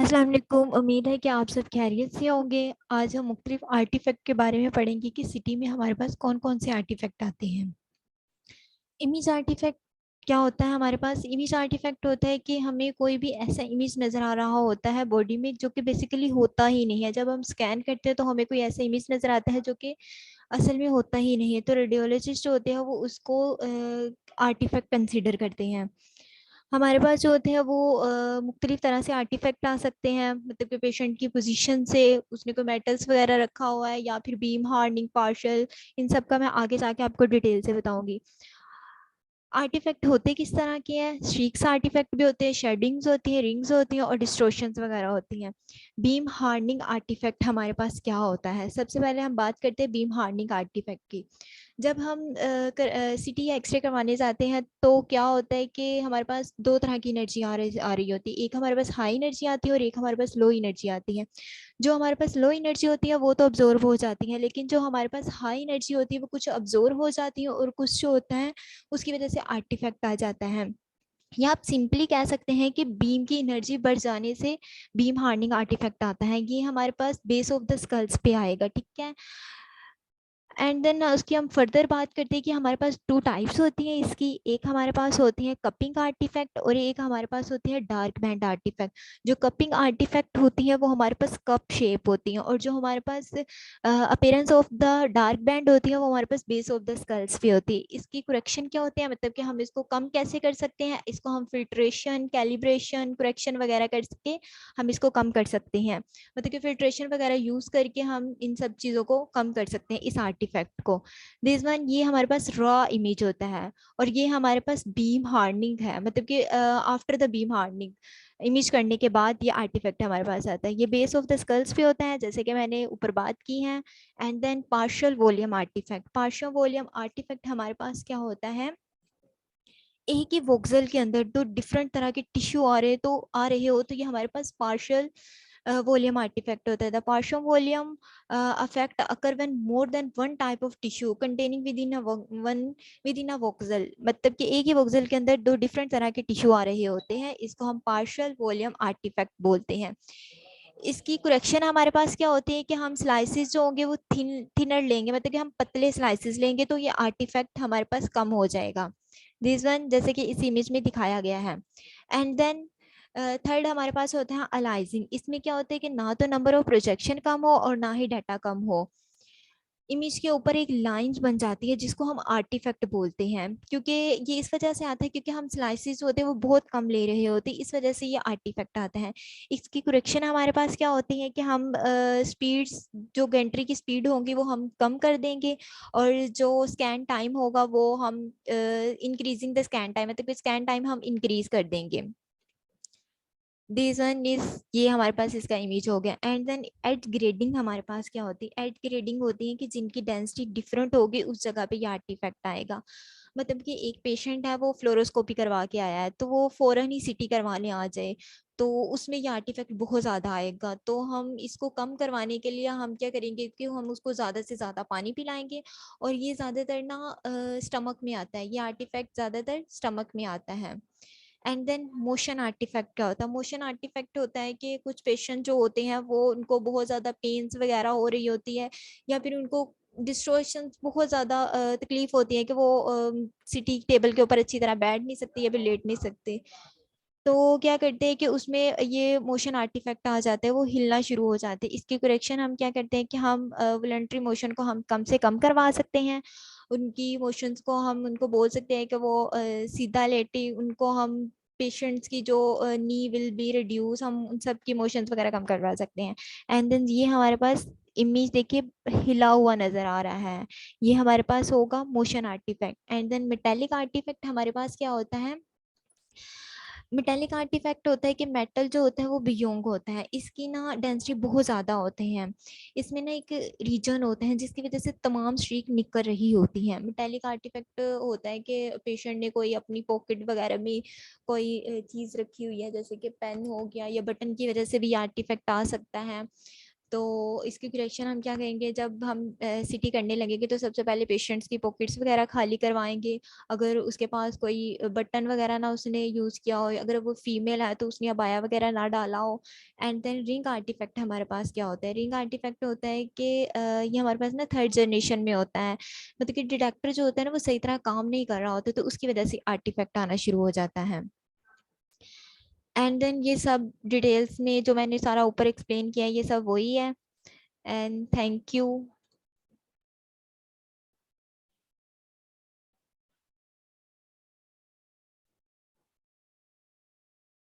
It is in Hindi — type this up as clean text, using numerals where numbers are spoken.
अस्सलाम वालेकुम। उम्मीद है कि आप सब खैरियत से होंगे। आज हम मुख्तलिफ आर्टिफैक्ट के बारे में पढ़ेंगे कि सिटी में हमारे पास कौन कौन से आर्टिफैक्ट आते हैं। इमेज आर्टिफैक्ट क्या होता है? हमारे पास इमेज आर्टिफैक्ट होता है कि हमें कोई भी ऐसा इमेज नज़र आ रहा होता है बॉडी में जो कि बेसिकली होता ही नहीं है। जब हम स्कैन करते हैं तो हमें कोई ऐसा इमेज नज़र आता है जो कि असल में होता ही नहीं है, तो रेडियोलॉजिस्ट जो होते हैं वो उसको आर्टिफैक्ट कंसिडर करते हैं। हमारे पास जो होते हैं वो मुख्तलिफ तरह से आर्टिफैक्ट आ सकते हैं, मतलब कि पेशेंट की पोजीशन से, उसने कोई मेटल्स वगैरह रखा हुआ है या फिर बीम हार्डनिंग पार्शल, इन सब का मैं आगे जाके आपको डिटेल से बताऊंगी। आर्टिफैक्ट होते किस तरह के हैं? स्ट्रीक्स आर्टिफैक्ट भी होते हैं, शेडिंग्स होती हैं, रिंग्स होती हैं और डिस्टोर्शंस वगैरह होती हैं। बीम हार्डनिंग आर्टिफैक्ट हमारे पास क्या होता है? सबसे पहले हम बात करते हैं बीम हार्डनिंग आर्टिफैक्ट की। जब हम सीटी या एक्सरे करवाने जाते हैं तो क्या होता है कि हमारे पास दो तरह की एनर्जी आ रही होती है। एक हमारे पास हाई एनर्जी आती है और एक हमारे पास लो एनर्जी आती है। जो हमारे पास लो एनर्जी होती है वो तो अब्जॉर्ब हो जाती है, लेकिन जो हमारे पास हाई एनर्जी होती है वो कुछ अब्जॉर्ब हो जाती है और कुछ जो होता है उसकी वजह से आर्टिफैक्ट आ जाता है। या आप सिंपली कह सकते हैं कि बीम की एनर्जी बढ़ जाने से बीम हार्डनिंग आर्टिफैक्ट आता है। ये हमारे पास बेस ऑफ द स्कल्स पे आएगा, ठीक है। एंड देन उसकी हम फर्दर बात करते हैं कि हमारे पास टू टाइप्स होती हैं इसकी। एक हमारे पास होती है कपिंग आर्टिफैक्ट और एक हमारे पास होती है डार्क बैंड आर्टिफैक्ट। जो कपिंग आर्टिफैक्ट होती है वो हमारे पास कप शेप होती हैं, और जो हमारे पास appearance of the dark band होती है वो हमारे पास बेस ऑफ द स्कल्स पे होती है। इसकी करेक्शन क्या होती है, मतलब कि हम इसको कम कैसे कर सकते हैं? इसको हम फिल्ट्रेशन, कैलिब्रेशन, करेक्शन वगैरह करके हम इसको कम कर सकते हैं। मतलब कि फिल्ट्रेशन वगैरह यूज करके हम इन सब चीज़ों को कम कर सकते हैं, इस आर्टिफैक्ट को। दिस वन, ये हमारे पास रॉ इमेज होता है और ये हमारे पास बीम हार्डनिंग है, मतलब कि after the beam hardening image करने के बाद ये आर्टिफैक्ट हमारे पास आता है। ये बेस ऑफ द स्कल्स पे होता है जैसे कि मैंने ऊपर बात की है। And then partial volume artifact. Partial volume artifact हमारे पास क्या होता है? एक ही वोक्सल के अंदर दो डिफरेंट तरह के टिश्यू आ रहे हो तो ये हमारे पास पार्शियल वॉल्यूम आर्टिफैक्ट होता है। The partial volume effect occur when more than one type of tissue containing within a voxel. मतलब कि एक ही वोक्सल के अंदर दो डिफरेंट तरह के टिश्यू आ रहे होते हैं, इसको हम पार्शियल वॉल्यूम आर्टिफैक्ट बोलते हैं। इसकी करेक्शन हमारे पास क्या होती है कि हम स्लाइसिस जो होंगे वो थिनर लेंगे, मतलब कि हम पतले स्लाइसिस लेंगे तो ये आर्टिफैक्ट हमारे पास कम हो जाएगा। दिस वन जैसे कि इस इमेज में दिखाया गया है। एंड देन थर्ड हमारे पास होता है अलाइजिंग। इसमें क्या होता है कि ना तो नंबर ऑफ प्रोजेक्शन कम हो और ना ही डाटा कम हो। इमेज के ऊपर एक लाइंस बन जाती है जिसको हम आर्टिफैक्ट बोलते हैं, क्योंकि ये इस वजह से आता है क्योंकि हम स्लाइसिस होते हैं वो बहुत कम ले रहे होते हैं, इस वजह से ये आर्टिफैक्ट आता है। इसकी करेक्शन हमारे पास क्या होती है कि हम स्पीड्स, जो गेंट्री की स्पीड होगी वो हम कम कर देंगे, और जो स्कैन टाइम होगा वो हम इंक्रीजिंग द स्कैन टाइम, मतलब स्कैन टाइम हम इंक्रीज कर देंगे। दिस वन इज, ये हमारे पास इसका इमेज हो गया। एंड देन एड ग्रेडिंग हमारे पास क्या होती है? एड ग्रेडिंग होती है कि जिनकी डेंसिटी डिफरेंट होगी उस जगह पे ये आर्टिफैक्ट आएगा। मतलब कि एक पेशेंट है वो फ्लोरोस्कोपी करवा के आया है तो वो फौरन ही सीटी करवाने आ जाए तो उसमें ये आर्टिफैक्ट बहुत ज़्यादा आएगा। तो हम इसको कम करवाने के लिए हम क्या करेंगे कि हम उसको ज़्यादा से ज़्यादा पानी पिलाएंगे, और ये ज़्यादातर ना स्टमक में आता है, ये आर्टिफैक्ट ज़्यादातर स्टमक में आता है। एंड देन मोशन आर्टिफैक्ट क्या होता है? मोशन आर्टिफैक्ट होता है कि कुछ पेशेंट जो होते हैं वो उनको बहुत ज़्यादा पेन्स वगैरह हो रही होती है, या फिर उनको डिस्ट्रोशन बहुत ज़्यादा तकलीफ होती है कि वो सिटी टेबल के ऊपर अच्छी तरह बैठ नहीं सकती या फिर लेट नहीं सकते। तो क्या करते हैं कि उसमें ये मोशन आर्टिफैक्ट आ जाता है, वो हिलना शुरू हो जाते हैं। इसकी करेक्शन हम क्या करते हैं कि हम वॉलंटरी मोशन को हम कम से कम करवा सकते हैं। उनकी मोशंस को हम उनको बोल सकते हैं कि वो सीधा लेटे, उनको हम पेशेंट्स की जो नी विल बी रिड्यूस, हम उन सब की मोशंस वगैरह कम करवा सकते हैं। एंड देन ये हमारे पास इमेज देखिए हिला हुआ नजर आ रहा है, ये हमारे पास होगा motion artifact. And then metallic artifact हमारे पास क्या होता है? मेटेलिक आर्टिफैक्ट होता है कि मेटल जो होता है वो बियोंग होता है, इसकी ना डेंसिटी बहुत ज़्यादा होते हैं। इसमें ना एक रीजन होता है जिसकी वजह से तमाम स्ट्रीक निकल रही होती हैं। मेटेलिक आर्टिफैक्ट होता है कि पेशेंट ने कोई अपनी पॉकेट वगैरह में कोई चीज़ रखी हुई है, जैसे कि पेन हो गया या बटन की वजह से भी आर्टिफैक्ट आ सकता है। तो इसकी करेक्शन हम क्या करेंगे, जब हम सीटी करने लगेंगे तो सबसे पहले पेशेंट्स की पॉकेट्स वगैरह खाली करवाएंगे, अगर उसके पास कोई बटन वगैरह ना उसने यूज़ किया हो, अगर वो फीमेल है तो उसने अबाया वगैरह ना डाला हो। एंड देन रिंग आर्टिफैक्ट हमारे पास क्या होता है, रिंग आर्टिफैक्ट होता है कि ये हमारे पास ना थर्ड जनरेशन में होता है, मतलब कि डिटेक्टर जो होता है ना वो सही तरह काम नहीं कर रहा होता, तो उसकी वजह से आर्टिफैक्ट आना शुरू हो जाता है। एंड देन ये सब डिटेल्स में जो मैंने सारा ऊपर एक्सप्लेन किया है ये सब वही है। And thank you.